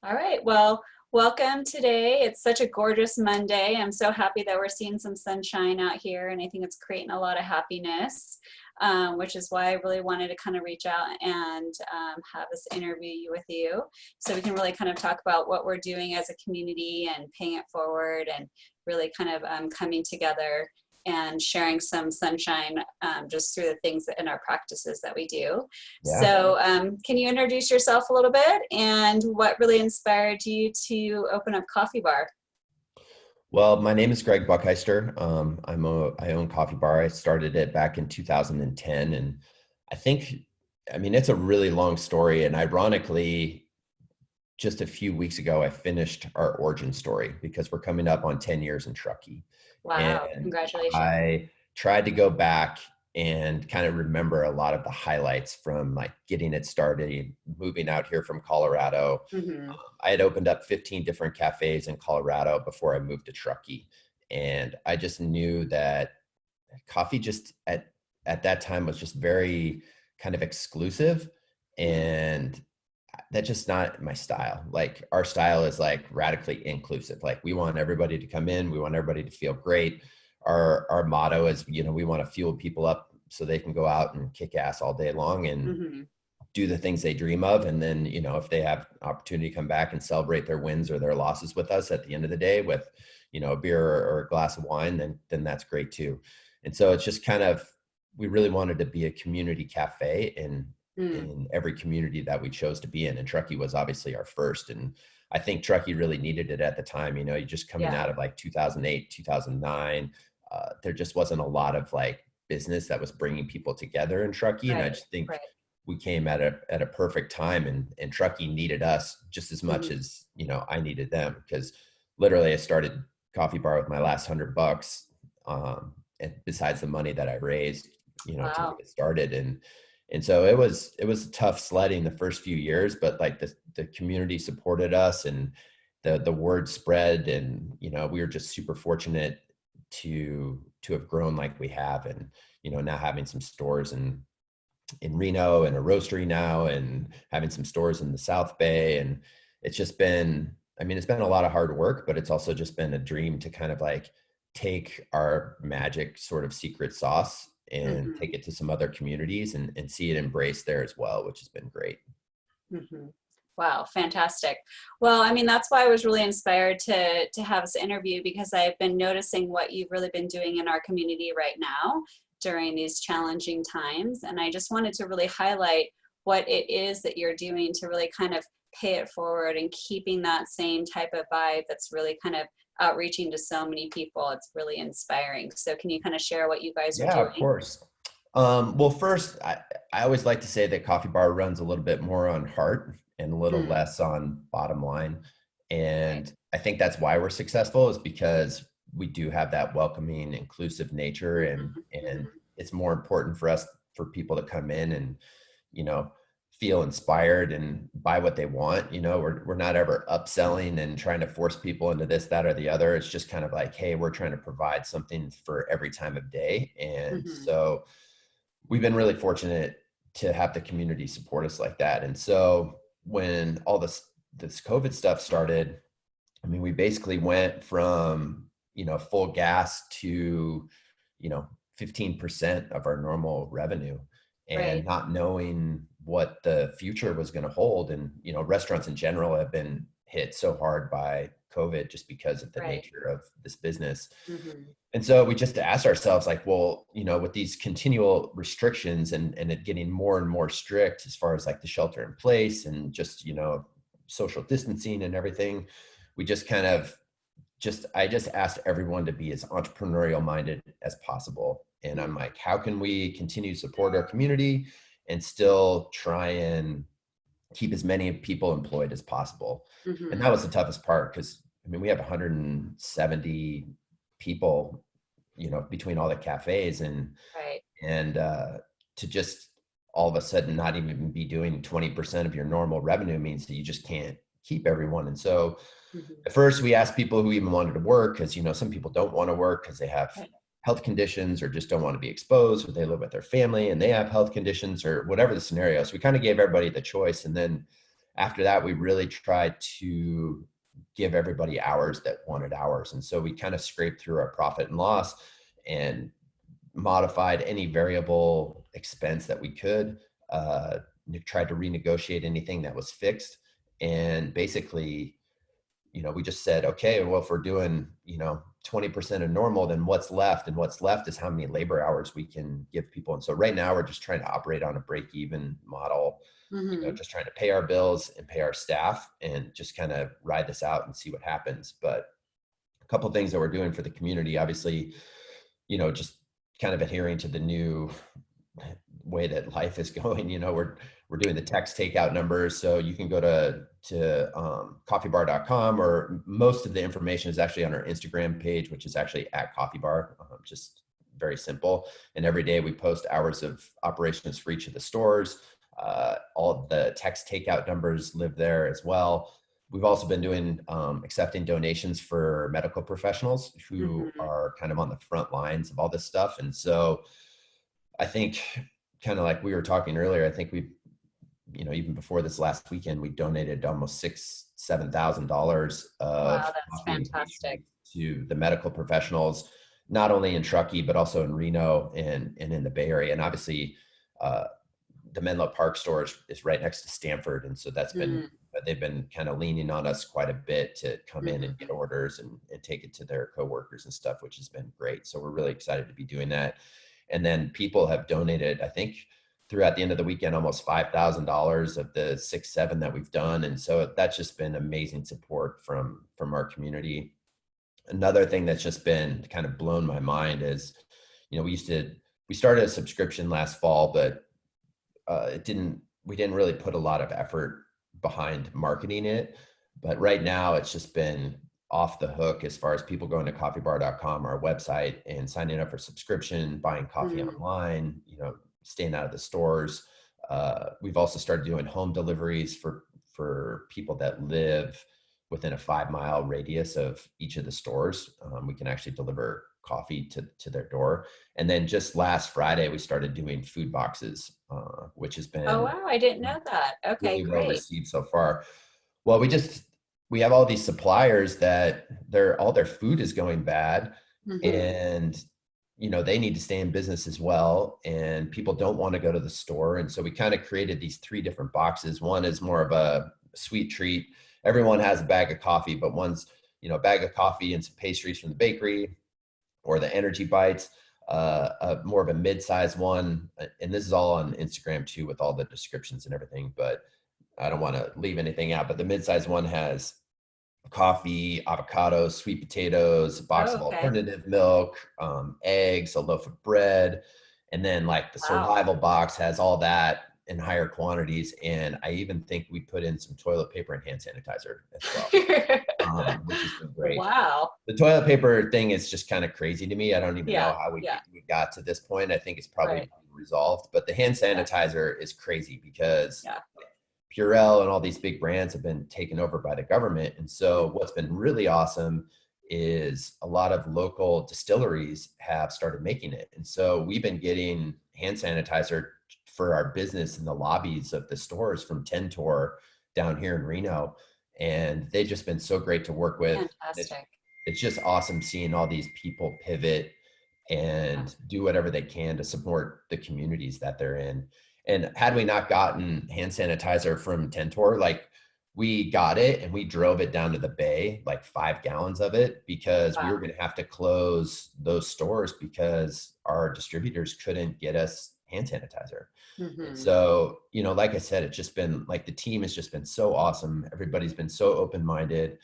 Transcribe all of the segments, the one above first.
All right. Well, welcome today. It's such a gorgeous Monday. I'm so happy that we're seeing some sunshine out here, and I think it's creating a lot of happiness, which is why I really wanted to kind of reach out and have this interview with you so we can really kind of talk about what we're doing as a community and paying it forward and really kind of coming together and sharing some sunshine just through the things in our practices that we do. Yeah. So, can you introduce yourself a little bit and what really inspired you to open up Coffee Bar? Well, my name is Greg Buckheister. I own Coffee Bar. I started it back in 2010, and I think, I mean, it's a really long story. And ironically, just a few weeks ago, I finished our origin story because we're coming up on 10 years in Truckee. Wow, And congratulations. I tried to go back and kind of remember a lot of the highlights from like getting it started, moving out here from Colorado. Hmm. I had opened up 15 different cafes in Colorado before I moved to Truckee. And I just knew that coffee just at that time was just very kind of exclusive, and that's just not my style. Like our style is like radically inclusive. Like we want everybody to come in, we want everybody to feel great. Our motto is, we want to fuel people up so they can go out and kick ass all day long and Hmm. do the things they dream of. And then, if they have opportunity to come back and celebrate their wins or their losses with us at the end of the day with, a beer or a glass of wine, then that's great too. And so it's just kind of, we really wanted to be a community cafe in every community that we chose to be in. And Truckee was obviously our first. And I think Truckee really needed it at the time. You just coming Yeah, out of like 2008, 2009, there just wasn't a lot of like business that was bringing people together in Truckee. And I right, just think right. we came at a perfect time, and Truckee needed us just as much Hmm. as, I needed them, because literally I started Coffee Bar with my last $100, and besides the money that I raised, to Wow. get it started. And so it was tough sledding the first few years, but like the community supported us, and the word spread, and we were just super fortunate to have grown like we have. And now having some stores in Reno and a roastery now, and having some stores in the South Bay. And it's just been, I mean, it's been a lot of hard work, but it's also just been a dream to kind of like take our magic sort of secret sauce and Hmm. take it to some other communities and see it embraced there as well, which has been great. Hmm. Wow, fantastic. Well, I mean, that's why I was really inspired to have this interview because I've been noticing what you've really been doing in our community right now during these challenging times. And I just wanted to really highlight what it is that you're doing to really kind of pay it forward and keeping that same type of vibe that's really kind of outreaching to so many people. It's really inspiring. So can you kind of share what you guys are Yeah, of doing? course. Well, first, I always like to say that Coffee Bar runs a little bit more on heart and a little Mm, less on bottom line. right. And I think that's why we're successful, is because we do have that welcoming, inclusive nature, and Hmm. and Hmm. it's more important for us, for people to come in and, you know, feel inspired and buy what they want. We're not ever upselling and trying to force people into this, that, or the other. It's just kind of like, hey, we're trying to provide something for every time of day. And Hmm. so we've been really fortunate to have the community support us like that. And so when all this COVID stuff started, I mean, we basically went from, full gas to, you know, 15% of our normal revenue, and Right. not knowing what the future was going to hold. And, restaurants in general have been hit so hard by COVID just because of the Right. nature of this business. Hmm. And so we just asked ourselves, like, well, with these continual restrictions, and it getting more and more strict as far as like the shelter in place and just, social distancing and everything, we just kind of I just asked everyone to be as entrepreneurial minded as possible. And I'm like, how can we continue to support our community and still try and keep as many people employed as possible? And Hmm. that was the toughest part, because I mean, we have 170 people, between all the cafes, Right. and to just all of a sudden not even be doing 20% of your normal revenue means that you just can't keep everyone. And so Hmm. at first we asked people who even wanted to work, because some people don't want to work because they have Right. health conditions or just don't want to be exposed, or they live with their family and they have health conditions, or whatever the scenario. So we kind of gave everybody the choice. And then after that, we really tried to give everybody hours that wanted hours. And so we kind of scraped through our profit and loss and modified any variable expense that we could, tried to renegotiate anything that was fixed. And basically, we just said, okay, well, if we're doing, 20% of normal, then what's left? And what's left is how many labor hours we can give people. And so right now we're just trying to operate on a break-even model, Mm-hmm. just trying to pay our bills and pay our staff and just kind of ride this out and see what happens. But a couple of things that we're doing for the community, obviously, just kind of adhering to the new way that life is going. We're doing the text takeout numbers, so you can go to coffeebar.com, or most of the information is actually on our Instagram page, which is actually at coffeebar. Just very simple. And every day we post hours of operations for each of the stores. All the text takeout numbers live there as well. We've also been doing accepting donations for medical professionals who Mm-hmm. are kind of on the front lines of all this stuff. And so I think, kind of like we were talking earlier, I think even before this last weekend, we donated almost $7,000 Wow, of that's coffee and fantastic. pastries to the medical professionals, not only in Truckee, but also in Reno and in the Bay Area. And obviously, uh, the Menlo Park store is right next to Stanford. And so they've been kind of leaning on us quite a bit to come in and Mm-hmm. get orders and take it to their coworkers and stuff, which has been great. So we're really excited to be doing that. And then people have donated, I think, throughout the end of the weekend, almost $5,000 of the 6, 7 that we've done. And so that's just been amazing support from our community. Another thing that's just been kind of blown my mind is, we started a subscription last fall, but we didn't really put a lot of effort behind marketing it. But right now it's just been off the hook as far as people going to coffeebar.com, our website, and signing up for subscription, buying coffee Mm-hmm. online, staying out of the stores. We've also started doing home deliveries for people that live within a 5-mile radius of each of the stores. We can actually deliver coffee to their door. And then just last Friday, we started doing food boxes, which has Oh, been wow, I didn't know that. Okay, really well great. received so far. Well, we have all these suppliers that all their food is going bad, Mm-hmm. and they need to stay in business as well, and people don't want to go to the store. And so we kind of created these 3 different boxes. One is more of a sweet treat. Everyone has a bag of coffee, but one's a bag of coffee and some pastries from the bakery, or the energy bites, more of a mid-sized one. And this is all on Instagram too, with all the descriptions and everything, but I don't want to leave anything out. But the mid-sized one has coffee, avocados, sweet potatoes, a box Oh, of okay. alternative milk, eggs, a loaf of bread. And then like the Wow. survival box has all that in higher quantities. And I even think we put in some toilet paper and hand sanitizer as well, which has been great. Wow. The toilet paper thing is just kind of crazy to me. I don't even know Yeah, how yeah, we got to this point. I think it's probably right. resolved, but the hand Yeah, sanitizer is crazy because yeah. Purell and all these big brands have been taken over by the government. And so Mm-hmm. what's been really awesome is a lot of local distilleries have started making it. And so we've been getting hand sanitizer for our business in the lobbies of the stores from Tentor down here in Reno. And they've just been so great to work with. Fantastic. It's just awesome seeing all these people pivot Yeah. and do whatever they can to support the communities that they're in. And had we not gotten hand sanitizer from Tentor, like we got it and we drove it down to the bay, like 5 gallons of it, because we Wow. were going to have to close those stores because our distributors couldn't get us hand sanitizer. And Mm-hmm. so, like I said, it's just been like the team has just been so awesome. Everybody's been so open-minded.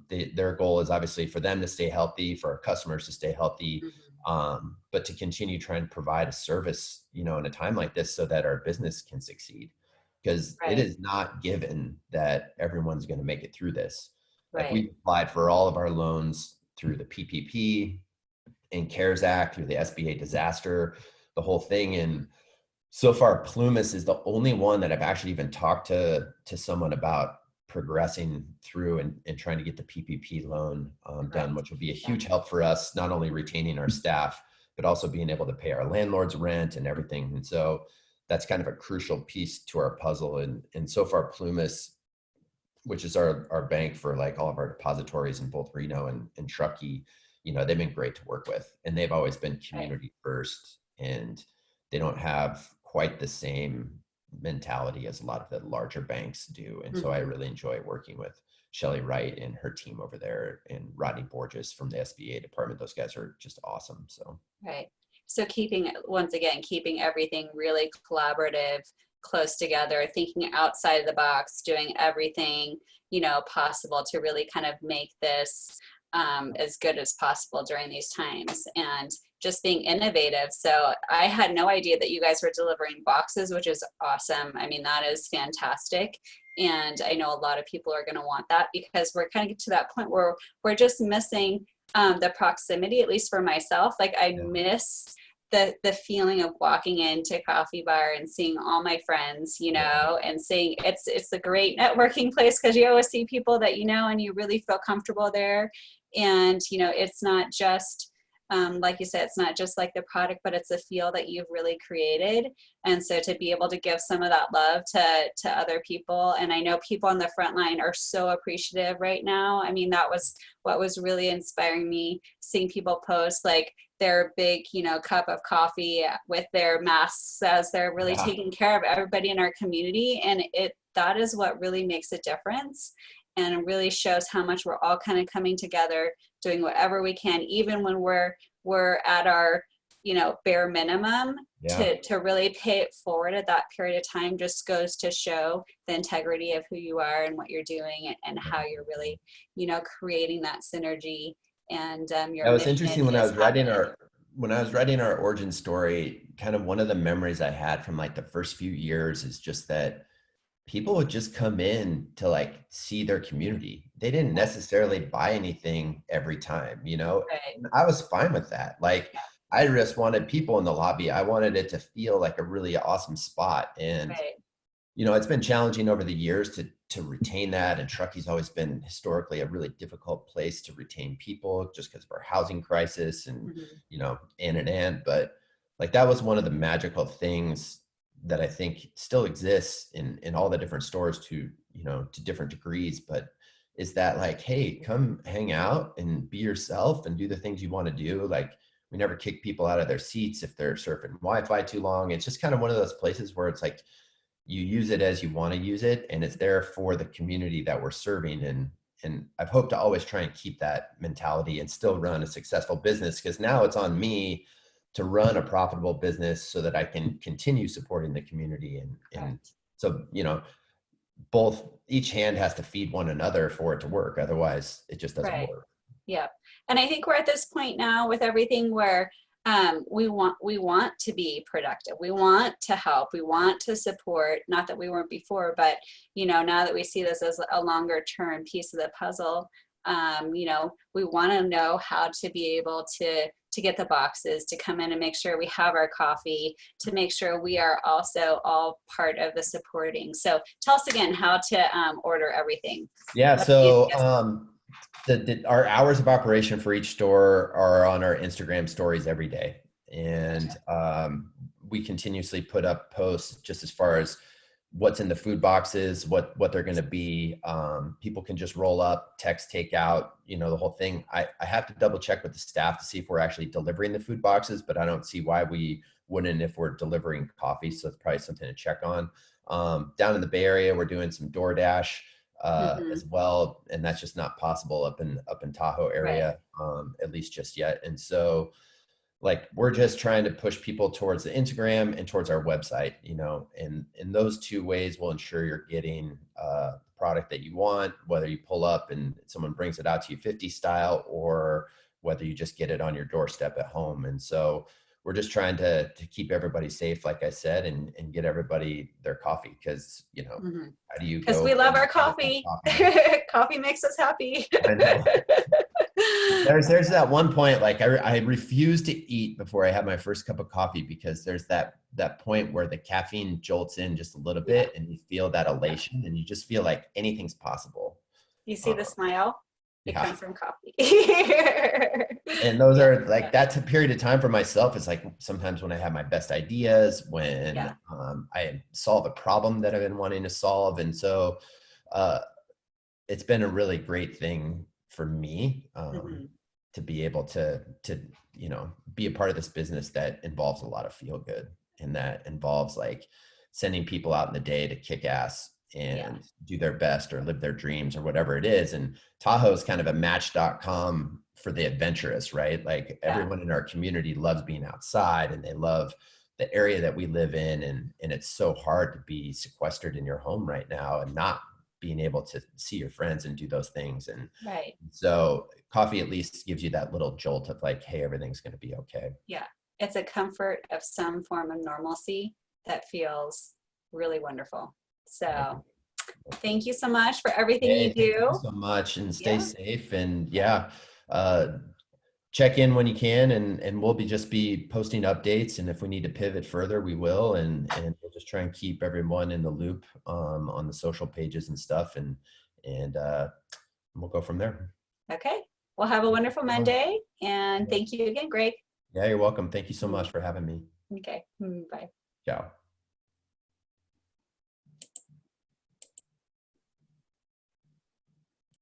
Their goal is obviously for them to stay healthy, for our customers to stay healthy, Mm-hmm. but to continue trying to provide a service, in a time like this so that our business can succeed. Because it Right, is not given that everyone's going to make it through this. Like right. we applied for all of our loans through the PPP and CARES Act, through the SBA disaster, the whole thing. And so far, Plumas is the only one that I've actually even talked to someone about progressing through and trying to get the PPP loan done, Right. which will be a Yeah. huge help for us, not only retaining our staff, but also being able to pay our landlord's rent and everything. And so that's kind of a crucial piece to our puzzle. And so far, Plumas, which is our bank for like all of our depositories in both Reno and Truckee, you know, they've been great to work with, and they've always been Right. community first, and they don't have quite the same mentality as a lot of the larger banks do. And so I Mhm. really enjoy working with Shelly Wright and her team over there, and Rodney Borges from the SBA department. Those guys are just awesome. So Right. So once again, keeping everything really collaborative, close together, thinking outside of the box, doing everything, possible to really kind of make this as good as possible during these times and just being innovative. So I had no idea that you guys were delivering boxes, which is awesome. I mean, that is fantastic. And I know a lot of people are going to want that because we're kind of get to that point where we're just missing the proximity, at least for myself. Like I yeah, miss the feeling of walking into a coffee bar and seeing all my friends, yeah, and seeing it's a great networking place because you always see people that and you really feel comfortable there. And it's not just like you said, it's not just like the product, but it's a feel that you've really created. And so to be able to give some of that love to other people, and I know people on the front line are so appreciative right now. I mean, that was what was really inspiring me, seeing people post like their big, cup of coffee with their masks as they're really yeah. taking care of everybody in our community. And that is what really makes a difference and really shows how much we're all kind of coming together, doing whatever we can, even when we're at our bare minimum, Yeah. to really pay it forward at that period of time just goes to show the integrity of who you are and what you're doing, and how you're really creating that synergy, and your That was mission interesting when I is was writing happening. our origin story. Kind of one of the memories I had from like the first few years is just that people would just come in to like see their community. They didn't Right. necessarily buy anything every time, you know. Right. And I was fine with that. Like I just wanted people in the lobby. I wanted it to feel like a really awesome spot. And Right. you know, it's been challenging over the years to retain that. And Truckee's always been historically a really difficult place to retain people just because of our housing crisis and, Mhm. you know, and. But like that was one of the magical things that I think still exists in all the different stores to, you know, to different degrees. But is that like, hey, come hang out and be yourself and do the things you want to do. Like we never kick people out of their seats if they're surfing Wi-Fi too long. It's just kind of one of those places where it's like you use it as you want to use it, and it's there for the community that we're serving. And I've hoped to always try and keep that mentality and still run a successful business, because now it's on me to run a profitable business so that I can continue supporting the community. And Correct. so, you know, both each hand has to feed one another for it to work, otherwise it just doesn't Right. work. Yeah. And I think we're at this point now with everything where we want to be productive. We want to help. We want to support. Not that we weren't before, but now that we see this as a longer term piece of the puzzle, we want to know how to be able to get the boxes, to come in and make sure we have our coffee, to make sure we are also all part of the supporting. So tell us again how to order everything. Yeah, What's the so easiest? our hours of operation for each store are on our Instagram stories every day. Gotcha. And we continuously put up posts just as far as what's in the food boxes, what they're going to be. People can just roll up, text, take out, you know, the whole thing. I have to double check with the staff to see if we're actually delivering the food boxes, but I don't see why we wouldn't if we're delivering coffee. So it's probably something to check on. Down in the Bay Area, we're doing some DoorDash Hmm. as well, and that's just not possible up in Tahoe Right. area, at least just yet. And so, like, we're just trying to push people towards the Instagram and towards our website, you know, and in those two ways will ensure you're getting the product that you want, whether you pull up and someone brings it out to you 50 style, or whether you just get it on your doorstep at home. And so we're just trying to keep everybody safe, like I said, and get everybody their coffee, because, you know, Hmm. how do you Because go we love from our not enough coffee. coffee? Coffee makes us happy. I know. There's that one point, like I refuse to eat before I have my first cup of coffee, because there's that point where the caffeine jolts in just a little Yeah. bit and you feel that Yeah. elation and you just feel like anything's possible. You see Uh, the smile? It Yeah. comes from coffee. And those Yeah, are like, that's a period of time for myself. It's like sometimes when I have my best ideas, when yeah. I solve a problem that I've been wanting to solve. And so uh, it's been a really great thing for me Mhm. to be able to, be a part of this business that involves a lot of feel good, and that involves like sending people out in the day to kick ass Yeah, and do their best or live their dreams or whatever it is. And Tahoe is kind of a match.com for the adventurous, right? Like yeah, everyone in our community loves being outside and they love the area that we live in. And it's so hard to be sequestered in your home right now and not being able to see your friends and do those things. And right. so coffee at least gives you that little jolt of like, hey, everything's going to be okay. Yeah. It's a comfort of some form of normalcy that feels really wonderful. So thank you so much for everything you Hey, thank you do. so much, and stay Yeah. safe. And yeah, uh, check in when you can, and we'll be posting updates. And if we need to pivot further, we will. And we'll just try and keep everyone in the loop on the social pages and stuff. And we'll go from there. Okay. Well, have a Thank you wonderful so much. Monday. And Yeah, thank you again, Greg. yeah, you're welcome. Thank you so much for having me. Okay. Bye. Ciao.